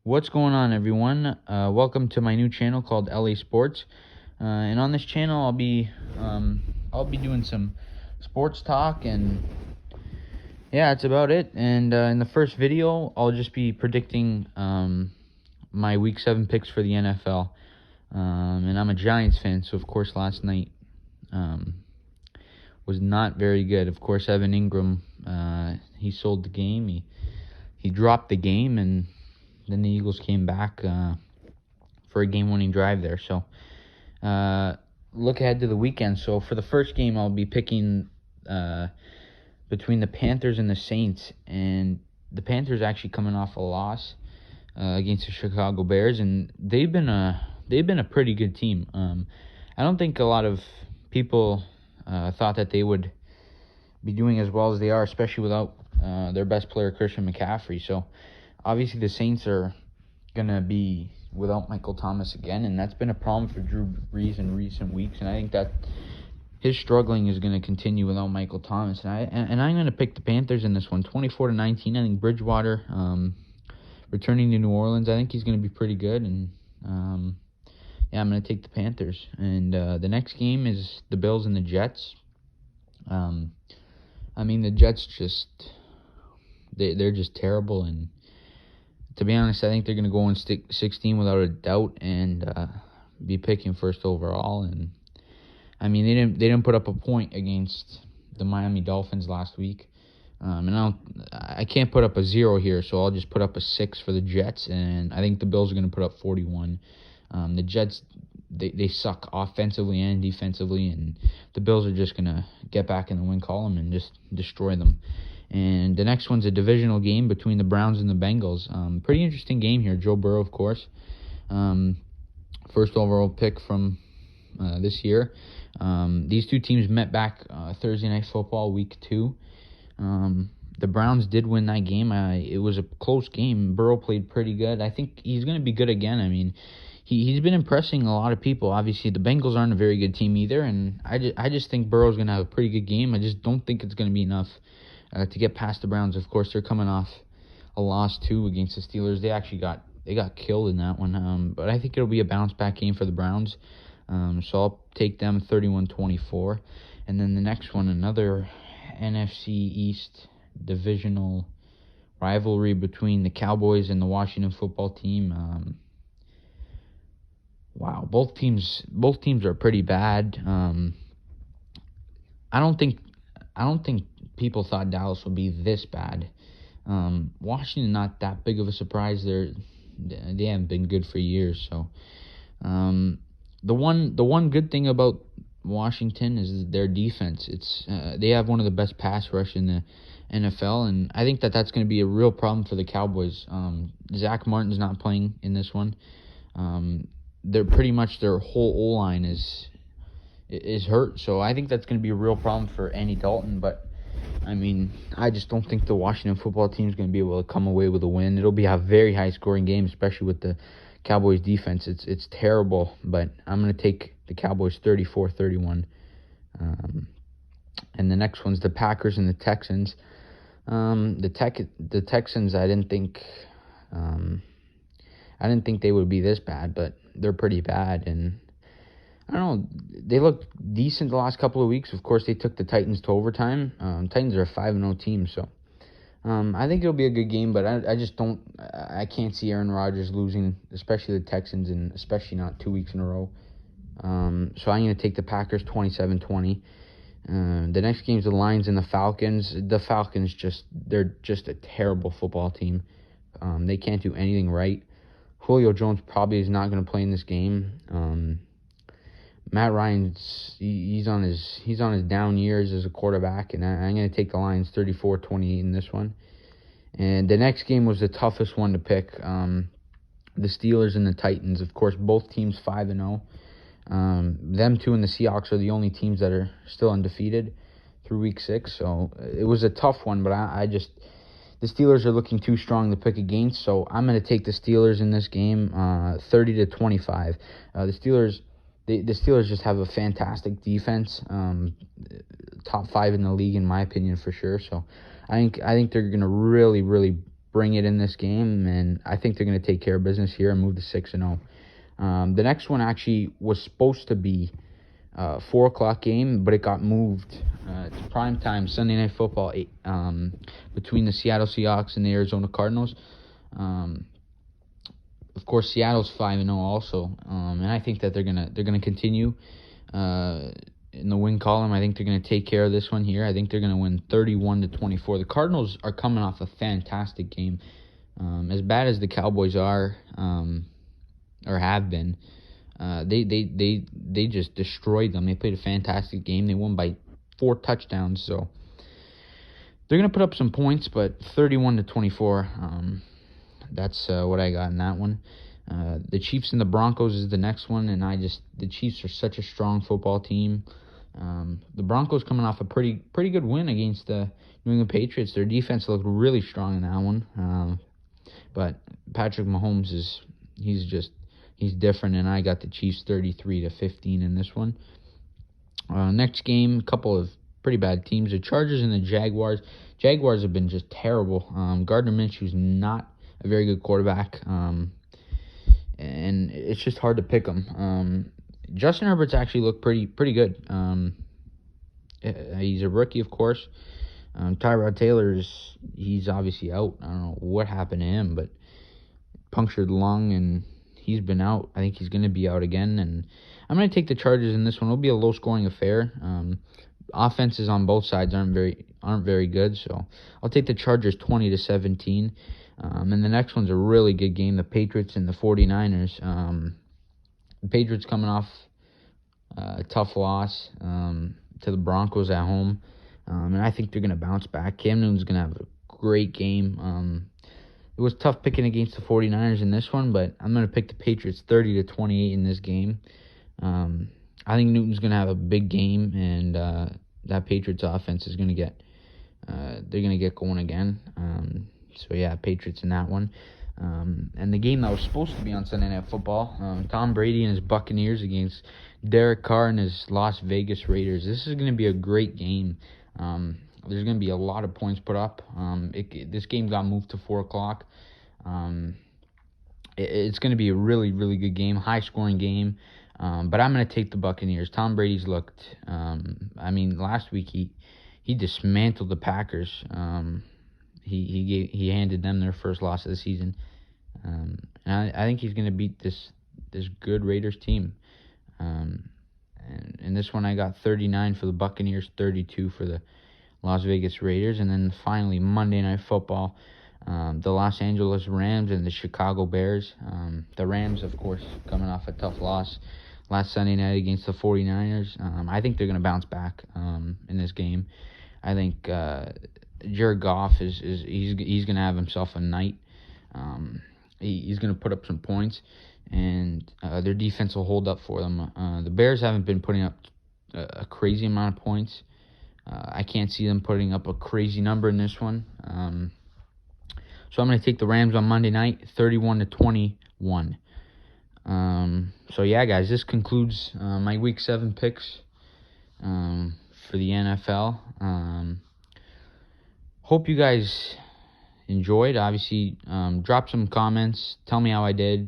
What's going on, everyone? Welcome to my new channel called LA Sports. And on this channel, I'll be doing some sports talk, and yeah, that's about it. And in the first video, I'll just be predicting my Week 7 picks for the NFL. And I'm a Giants fan, so of course last night um, was not very good. Of course, Evan Ingram, he sold the game. He dropped the game, and then the Eagles came back for a game-winning drive there. So look ahead to the weekend. So for the first game, I'll be picking between the Panthers and the Saints. And the Panthers actually coming off a loss against the Chicago Bears, and they've been a pretty good team. I don't think a lot of people thought that they would be doing as well as they are, especially without their best player, Christian McCaffrey. So obviously the Saints are going to be without Michael Thomas again, and that's been a problem for Drew Brees in recent weeks, and I think that his struggling is going to continue without Michael Thomas. And I'm going to pick the Panthers in this one, 24-19. I think Bridgewater returning to New Orleans, I think he's going to be pretty good, and yeah, I'm going to take the Panthers. And the next game is the Bills and the Jets. The Jets they're just terrible, and to be honest, I think they're going to go in 16 without a doubt and be picking first overall. And they didn't put up a point against the Miami Dolphins last week. And I can't put up a 0 here, so I'll just put up a 6 for the Jets, and I think the Bills are going to put up 41. The Jets, they suck offensively and defensively, and the Bills are just going to get back in the win column and just destroy them. And the next one's a divisional game between the Browns and the Bengals. Pretty interesting game here. Joe Burrow, of course, first overall pick from this year. These two teams met back Thursday Night Football, Week 2. The Browns did win that game. It was a close game. Burrow played pretty good. I think he's going to be good again. He's been impressing a lot of people. Obviously, the Bengals aren't a very good team either, and I just think Burrow's going to have a pretty good game. I just don't think it's going to be enough to get past the Browns. Of course, they're coming off a loss too against the Steelers. They got killed in that one. But I think it'll be a bounce back game for the Browns. So I'll take them 31-24. And then the next one, another NFC East divisional rivalry between the Cowboys and the Washington Football Team. Wow, both teams are pretty bad. I don't think people thought Dallas would be this bad. Washington, not that big of a surprise. They haven't been good for years. So the one good thing about Washington is their defense. They have one of the best pass rush in the NFL, and I think that's going to be a real problem for the Cowboys. Zach Martin's not playing in this one. They're pretty much their whole O-line is hurt, so I think that's going to be a real problem for Andy Dalton. But I just don't think the Washington Football Team is going to be able to come away with a win. It'll be a very high-scoring game, especially with the Cowboys' defense. It's terrible, but I'm going to take the Cowboys 34-31. And the next one's the Packers and the Texans. The Texans, I didn't think they would be this bad, but they're pretty bad, and I don't know, they looked decent the last couple of weeks. Of course, they took the Titans to overtime. Titans are a 5-0 team, so I think it'll be a good game, but I can't see Aaron Rodgers losing, especially the Texans, and especially not 2 weeks in a row. So I'm going to take the Packers 27-20. The next game is the Lions and the Falcons. The Falcons, they're just a terrible football team. They can't do anything right. Julio Jones probably is not going to play in this game. Matt Ryan's he's on his down years as a quarterback, and I'm going to take the Lions 34-28 in this one. And the next game was the toughest one to pick. The Steelers and the Titans. Of course, both teams 5-0. Them two and the Seahawks are the only teams that are still undefeated through Week 6. So it was a tough one, but the Steelers are looking too strong to pick against, so I'm going to take the Steelers in this game, 30-25. The Steelers just have a fantastic defense, top 5 in the league in my opinion for sure. So I think they're going to really bring it in this game, and I think they're going to take care of business here and move to 6-0. The next one actually was supposed to be 4 o'clock game, but it got moved to primetime Sunday Night Football between the Seattle Seahawks and the Arizona Cardinals. Of course, Seattle's 5-0 also, and I think that they're gonna continue in the win column. I think they're gonna take care of this one here. I think they're gonna win 31-24. The Cardinals are coming off a fantastic game, as bad as the Cowboys are or have been. They just destroyed them. They played a fantastic game. They won by 4 touchdowns, so they're gonna put up some points. But 31-24. That's what I got in that one. The Chiefs and the Broncos is the next one, and the Chiefs are such a strong football team. The Broncos coming off a pretty good win against the New England Patriots. Their defense looked really strong in that one. But Patrick Mahomes he's different, and I got the Chiefs 33-15 in this one. Next game, a couple of pretty bad teams. The Chargers and the Jaguars. Jaguars have been just terrible. Gardner Minshew's not a very good quarterback, and it's just hard to pick them. Justin Herbert's actually looked pretty good. He's a rookie, of course. Tyrod Taylor he's obviously out. I don't know what happened to him, but punctured lung, and he's been out. I think he's going to be out again, and I'm going to take the Chargers in this one. It'll be a low-scoring affair. Offenses on both sides aren't very good, so I'll take the Chargers 20-17. And the next one's a really good game, the Patriots and the 49ers. The Patriots coming off a tough loss to the Broncos at home, and I think they're going to bounce back. Cam Newton's going to have a great game. It was tough picking against the 49ers in this one, but I'm going to pick the Patriots 30-28 in this game. I think Newton's going to have a big game, and that Patriots offense is going to get they're going to get going again. So yeah, Patriots in that one. And the game that was supposed to be on Sunday Night Football, Tom Brady and his Buccaneers against Derek Carr and his Las Vegas Raiders. This is going to be a great game. There's going to be a lot of points put up. This game got moved to 4 o'clock. It's going to be a really good game, high-scoring game. But I'm going to take the Buccaneers. Tom Brady's looked. Last week he dismantled the Packers. He handed them their first loss of the season. And I think he's going to beat this good Raiders team. And in this one, I got 39 for the Buccaneers, 32 for the Las Vegas Raiders. And then finally, Monday Night Football, the Los Angeles Rams and the Chicago Bears. The Rams, of course, coming off a tough loss last Sunday night against the 49ers. I think they're going to bounce back in this game. I think Jared Goff he's going to have himself a night. He's going to put up some points, and their defense will hold up for them. The Bears haven't been putting up a crazy amount of points. I can't see them putting up a crazy number in this one. So I'm going to take the Rams on Monday night, 31-21. So yeah, guys, this concludes my Week 7 picks for the NFL. Hope you guys enjoyed. Obviously, drop some comments. Tell me how I did.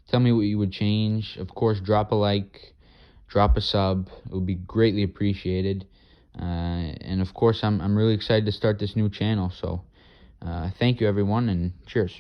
Tell me what you would change. Of course, drop a like, drop a sub. It would be greatly appreciated. And of course, I'm really excited to start this new channel. So thank you, everyone, and cheers.